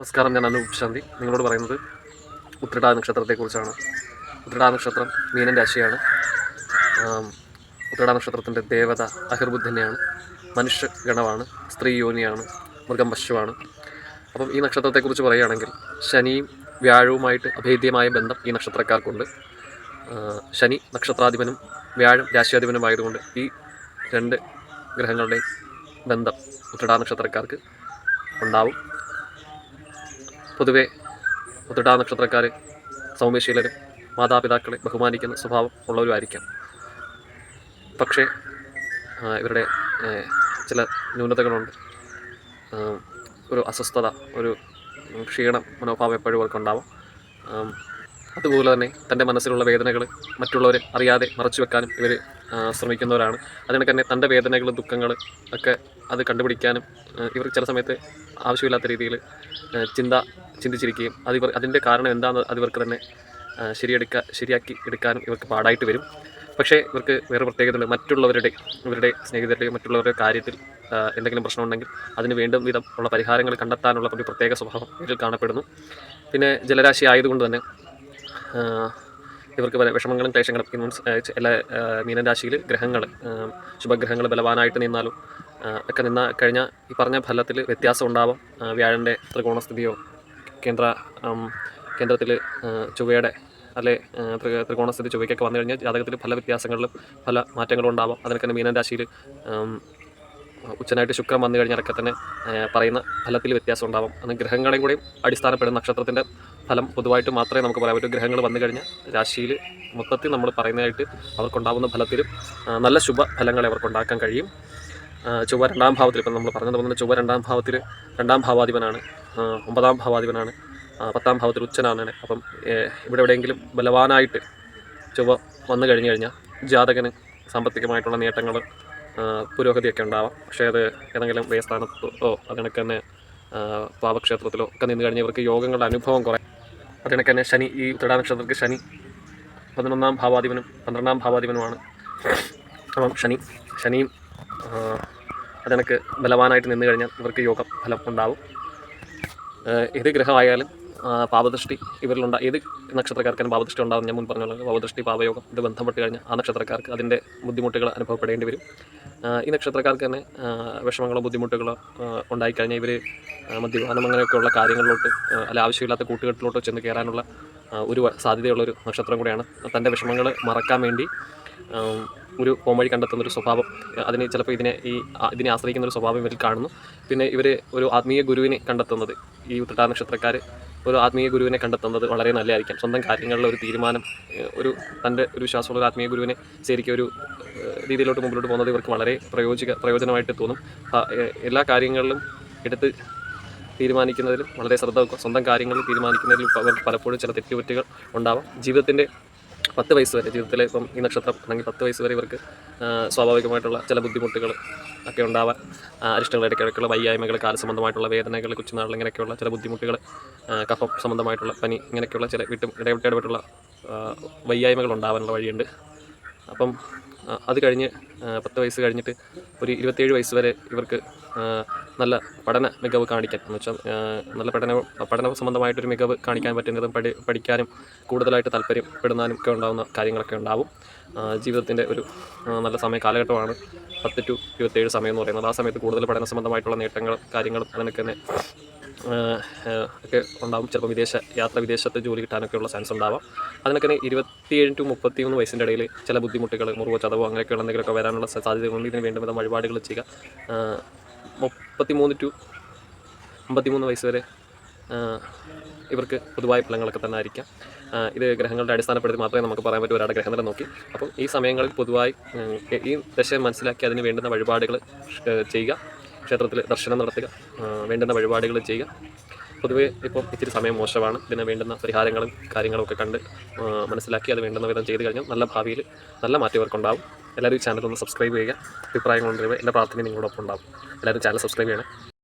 നമസ്കാരം, ഞാൻ അനൂപ് ശാന്തി നിങ്ങളോട് പറയുന്നത് ഉത്രട്ടാതി നക്ഷത്രത്തെക്കുറിച്ചാണ്. ഉത്രട്ടാതി നക്ഷത്രം മീനൻ രാശിയാണ്. ഉത്രട്ടാതി നക്ഷത്രത്തിൻ്റെ ദേവത അഹിർബുദ്ധനെയാണ്. മനുഷ്യഗണമാണ്, സ്ത്രീ യോനിയാണ്, മൃഗം പശുവാണ്. അപ്പം ഈ നക്ഷത്രത്തെക്കുറിച്ച് പറയുകയാണെങ്കിൽ ശനിയും വ്യാഴവുമായിട്ട് അഭേദ്യമായ ബന്ധം ഈ നക്ഷത്രക്കാർക്കുണ്ട്. ശനി നക്ഷത്രാധിപനും വ്യാഴം രാശ്യാധിപനുമായതുകൊണ്ട് ഈ രണ്ട് ഗ്രഹങ്ങളുടെയും ബന്ധം ഉത്രട്ടാതി നക്ഷത്രക്കാർക്ക് ഉണ്ടാവും. പൊതുവെ ഉത്രട്ടാതി നക്ഷത്രക്കാർ സൗമ്യശീലരും മാതാപിതാക്കളെ ബഹുമാനിക്കുന്ന സ്വഭാവം ഉള്ളവരുമായിരിക്കാം. പക്ഷേ ഇവരുടെ ചില ന്യൂനതകളുണ്ട്. ഒരു അസ്വസ്ഥത, ഒരു ക്ഷീണം മനോഭാവം എപ്പോഴും അവർക്കുണ്ടാവും. അതുപോലെ തന്നെ തൻ്റെ മനസ്സിലുള്ള വേദനകൾ മറ്റുള്ളവർ അറിയാതെ മറച്ചു വെക്കാനും ഇവർ ശ്രമിക്കുന്നവരാണ്. അതിനൊക്കെ തന്നെ തൻ്റെ വേദനകൾ, ദുഃഖങ്ങൾ ഒക്കെ അത് കണ്ടുപിടിക്കാനും ഇവർ ചില സമയത്ത് ആവശ്യമില്ലാത്ത രീതിയിൽ ചിന്തിച്ചിരിക്കുകയും അതിൻ്റെ കാരണം എന്താണെന്ന് അതിവർക്ക് തന്നെ ശരിയാക്കി എടുക്കാനും ഇവർക്ക് പാടായിട്ട് വരും. പക്ഷേ ഇവർക്ക് വേറെ പ്രത്യേകതയുണ്ട്. ഇവരുടെ സ്നേഹിതരുടെയും മറ്റുള്ളവരുടെ കാര്യത്തിൽ എന്തെങ്കിലും പ്രശ്നമുണ്ടെങ്കിൽ അതിന് വേണ്ടും വിധം ഉള്ള പരിഹാരങ്ങൾ കണ്ടെത്താനുള്ള ഒരു പ്രത്യേക സ്വഭാവം ഇതിൽ കാണപ്പെടുന്നു. പിന്നെ ജലരാശി ആയതുകൊണ്ട് തന്നെ ഇവർക്ക് വിഷമങ്ങളും ക്ലേശങ്ങളും എല്ലാ മീനൻ രാശിയിൽ ഗ്രഹങ്ങൾ, ശുഭഗ്രഹങ്ങൾ ബലവാനായിട്ട് നിന്നാലും ഒക്കെ കഴിഞ്ഞാൽ ഈ പറഞ്ഞ ഫലത്തിൽ വ്യത്യാസം ഉണ്ടാവാം. വ്യാഴൻ്റെ ത്രികോണസ്ഥിതിയോ കേന്ദ്രത്തിൽ ചൊവ്വയുടെ അല്ലെ ത്രികോണസ്ഥിതി ചൊവ്വയ്ക്കൊക്കെ വന്നു കഴിഞ്ഞാൽ ജാതകത്തിൽ പല വ്യത്യാസങ്ങളിലും പല മാറ്റങ്ങളും ഉണ്ടാവാം. അതിനൊക്കെ തന്നെ മീനൻ രാശിയിൽ ഉച്ചനായിട്ട് ശുക്രൻ വന്നു കഴിഞ്ഞാലൊക്കെ തന്നെ പറയുന്ന ഫലത്തിൽ വ്യത്യാസം ഉണ്ടാവും. അന്ന് ഗ്രഹങ്ങളെയും കൂടെയും അടിസ്ഥാനപ്പെടുന്ന നക്ഷത്രത്തിൻ്റെ ഫലം പൊതുവായിട്ട് മാത്രമേ നമുക്ക് പറയാൻ പറ്റൂ. ഗ്രഹങ്ങൾ വന്നു കഴിഞ്ഞാൽ രാശിയിൽ മൊത്തത്തിൽ നമ്മൾ പറയുന്നതായിട്ട് അവർക്കുണ്ടാകുന്ന ഫലത്തിലും നല്ല ശുഭ ഫലങ്ങളെ അവർക്കുണ്ടാക്കാൻ കഴിയും. ചൊവ്വ രണ്ടാം ഭാവത്തിൽ, ഇപ്പം നമ്മൾ പറഞ്ഞതുപോലെ ചൊവ്വ രണ്ടാം ഭാവത്തിൽ രണ്ടാം ഭാവാധിപനാണ്, 9ാം ഭാവാധിപനാണ്, 10ാം ഭാവത്തിൽ ഉച്ചനാണ്. അപ്പം ഇവിടെ എവിടെയെങ്കിലും ബലവാനായിട്ട് ചൊവ്വ വന്നു കഴിഞ്ഞാൽ ജാതകന് സാമ്പത്തികമായിട്ടുള്ള നേട്ടങ്ങൾ, പുരോഗതിയൊക്കെ ഉണ്ടാവാം. പക്ഷേ അത് ഏതെങ്കിലും വ്യയസ്ഥാനത്തോ അതിനൊക്കെ തന്നെ പാപക്ഷേത്രത്തിലോ ഒക്കെ നിന്ന് കഴിഞ്ഞാൽ ഇവർക്ക് യോഗങ്ങളുടെ അനുഭവം കുറേ. അതിനൊക്കെ തന്നെ ശനി, ഈ ഉത്രട്ടാതി നക്ഷത്രത്തിൽ ശനി 11ാം ഭാവാധിപനും 12ാം ഭാവാധിപനുമാണ്. അപ്പം ശനിയും അതിനൊക്കെ ബലവാനായിട്ട് നിന്ന് കഴിഞ്ഞാൽ ഇവർക്ക് യോഗ ഫലം ഉണ്ടാവും. ഏത് ഗ്രഹമായാലും പാപദൃഷ്ടി ഏത് നക്ഷത്രക്കാർക്കാണ് പാപദൃഷ്ടി ഉണ്ടാകും. ഞാൻ മുൻ പറഞ്ഞ പാപദൃഷ്ടി, പാപയോഗം ഇത് ബന്ധപ്പെട്ട് കഴിഞ്ഞാൽ ആ നക്ഷത്രക്കാർക്ക് അതിൻ്റെ ബുദ്ധിമുട്ടുകൾ അനുഭവപ്പെടേണ്ടി വരും. ഈ നക്ഷത്രക്കാർക്ക് തന്നെ വിഷമങ്ങളോ ബുദ്ധിമുട്ടുകളോ ഉണ്ടായിക്കഴിഞ്ഞാൽ ഇവർ മദ്യപാനം അങ്ങനെയൊക്കെയുള്ള കാര്യങ്ങളിലോട്ട് അല്ല ആവശ്യമില്ലാത്ത കൂട്ടുകെട്ടിലോട്ടോ ചെന്ന് കയറാനുള്ള ഒരു സാധ്യതയുള്ളൊരു നക്ഷത്രം കൂടെയാണ്. തൻ്റെ വിഷമങ്ങൾ മറക്കാൻ വേണ്ടി ഒരു പോംവഴി കണ്ടെത്തുന്നൊരു സ്വഭാവം, അതിന് ചിലപ്പോൾ ഇതിനെ ആശ്രയിക്കുന്നൊരു സ്വഭാവം ഇവരിൽ കാണുന്നു. പിന്നെ ഇവർ ഒരു ആത്മീയ ഗുരുവിനെ കണ്ടെത്തുന്നത്, ഈ ഉത്രട്ടാതി നക്ഷത്രക്കാർ ഒരു ആത്മീയ ഗുരുവിനെ കണ്ടെത്തുന്നത് വളരെ നല്ലതായിരിക്കും. സ്വന്തം കാര്യങ്ങളിൽ ഒരു തീരുമാനം, തൻ്റെ ഒരു വിശ്വാസമുള്ള ഒരു ആത്മീയ ഗുരുവിനെ ശരിക്കും ഒരു രീതിയിലോട്ട് മുമ്പിലോട്ട് പോകുന്നത് ഇവർക്ക് വളരെ പ്രയോജനമായിട്ട് തോന്നും. എല്ലാ കാര്യങ്ങളിലും എടുത്ത് തീരുമാനിക്കുന്നതിലും വളരെ ശ്രദ്ധ വെക്കുക. സ്വന്തം കാര്യങ്ങളിൽ തീരുമാനിക്കുന്നതിലും അവർക്ക് പലപ്പോഴും ചില തെറ്റുപറ്റുകൾ ഉണ്ടാവാം. ജീവിതത്തിൻ്റെ 10 വയസ്സ് വരെ, ജീവിതത്തിലെ ഇപ്പം ഈ നക്ഷത്രം അല്ലെങ്കിൽ 10 വയസ്സ് വരെ ഇവർക്ക് സ്വാഭാവികമായിട്ടുള്ള ചില ബുദ്ധിമുട്ടുകൾ ഒക്കെ ഉണ്ടാവാൻ, അരിഷ്ടങ്ങൾ, ഇടയ്ക്കിടയ്ക്കുള്ള വയ്യായ്മകൾ, കാലസംബന്ധമായിട്ടുള്ള വേദനകൾ, കൊച്ചുനാളിൽ ഇങ്ങനെയൊക്കെയുള്ള ചില ബുദ്ധിമുട്ടുകൾ, കഫം സംബന്ധമായിട്ടുള്ള പനി, ഇങ്ങനെയൊക്കെയുള്ള ചില ഇടവിട്ടുള്ള വയ്യായ്മകൾ ഉണ്ടാവാനുള്ള വഴിയുണ്ട്. അപ്പം അത് കഴിഞ്ഞ് 10 വയസ്സ് കഴിഞ്ഞിട്ട് ഒരു 27 വയസ്സ് വരെ ഇവർക്ക് നല്ല പഠന മികവ് കാണിക്കാൻ, എന്ന് വെച്ചാൽ നല്ല പഠന സംബന്ധമായിട്ടൊരു മികവ് കാണിക്കാൻ പറ്റുന്നതും പഠിക്കാനും കൂടുതലായിട്ട് താല്പര്യപ്പെടുന്നാനും ഒക്കെ ഉണ്ടാകുന്ന കാര്യങ്ങളൊക്കെ ഉണ്ടാവും. ജീവിതത്തിൻ്റെ ഒരു നല്ല കാലഘട്ടമാണ് 10 to 27 സമയം എന്ന് പറയുന്നത്. ആ സമയത്ത് കൂടുതൽ പഠന സംബന്ധമായിട്ടുള്ള നേട്ടങ്ങളും കാര്യങ്ങളും അതിനൊക്കെ തന്നെ ഒക്കെ ഉണ്ടാകും. ചിലപ്പോൾ വിദേശത്ത് ജോലി കിട്ടാനൊക്കെയുള്ള ചാൻസ് ഉണ്ടാവാം. അതിനൊക്കെ 27 to 33 വയസ്സിൻ്റെ ഇടയിൽ ചില ബുദ്ധിമുട്ടുകൾ, മുറിവോ ചതവോ അങ്ങനെയൊക്കെയുള്ള എന്തെങ്കിലുമൊക്കെ വരാനുള്ള സാധ്യതകളുണ്ട്. ഇതിന് വേണ്ട വിധം വഴിപാടുകൾ ചെയ്യുക. 33 to 53 വയസ്സ് വരെ ഇവർക്ക് പൊതുവായ ഫലങ്ങളൊക്കെ തന്നെ ആയിരിക്കാം. ഇത് ഗ്രഹങ്ങളുടെ അടിസ്ഥാനപ്പെടുത്തി മാത്രമേ നമുക്ക് പറയാൻ പറ്റൂ, ഒരാളുടെ ഗ്രഹനില നോക്കി. അപ്പം ഈ സമയങ്ങളിൽ പൊതുവായി ഈ ദശ മനസ്സിലാക്കി അതിന് വേണ്ടുന്ന വഴിപാടുകൾ ചെയ്യുക, ക്ഷേത്രത്തിൽ ദർശനം നടത്തുക, വേണ്ടുന്ന വഴിപാടുകൾ ചെയ്യുക. പൊതുവേ ഇപ്പം ഇത്തിരി സമയം മോശമാണ്. ഇതിന് വേണ്ടുന്ന പരിഹാരങ്ങളും കാര്യങ്ങളും ഒക്കെ കണ്ട് മനസ്സിലാക്കി അത് വേണ്ടുന്ന വിധം ചെയ്ത് കഴിഞ്ഞാൽ നല്ല ഭാവിയിൽ നല്ല മാറ്റം ഇവർക്കുണ്ടാവും. എല്ലാവരും ഈ ചാനൽ ഒന്ന് സബ്സ്ക്രൈബ് ചെയ്യുക. അഭിപ്രായങ്ങളുണ്ടെങ്കിൽ എൻ്റെ പ്രാർത്ഥന നിങ്ങളോടൊപ്പം ഉണ്ടാവും. എല്ലാവരും ചാനൽ സബ്സ്ക്രൈബ് ചെയ്യണം.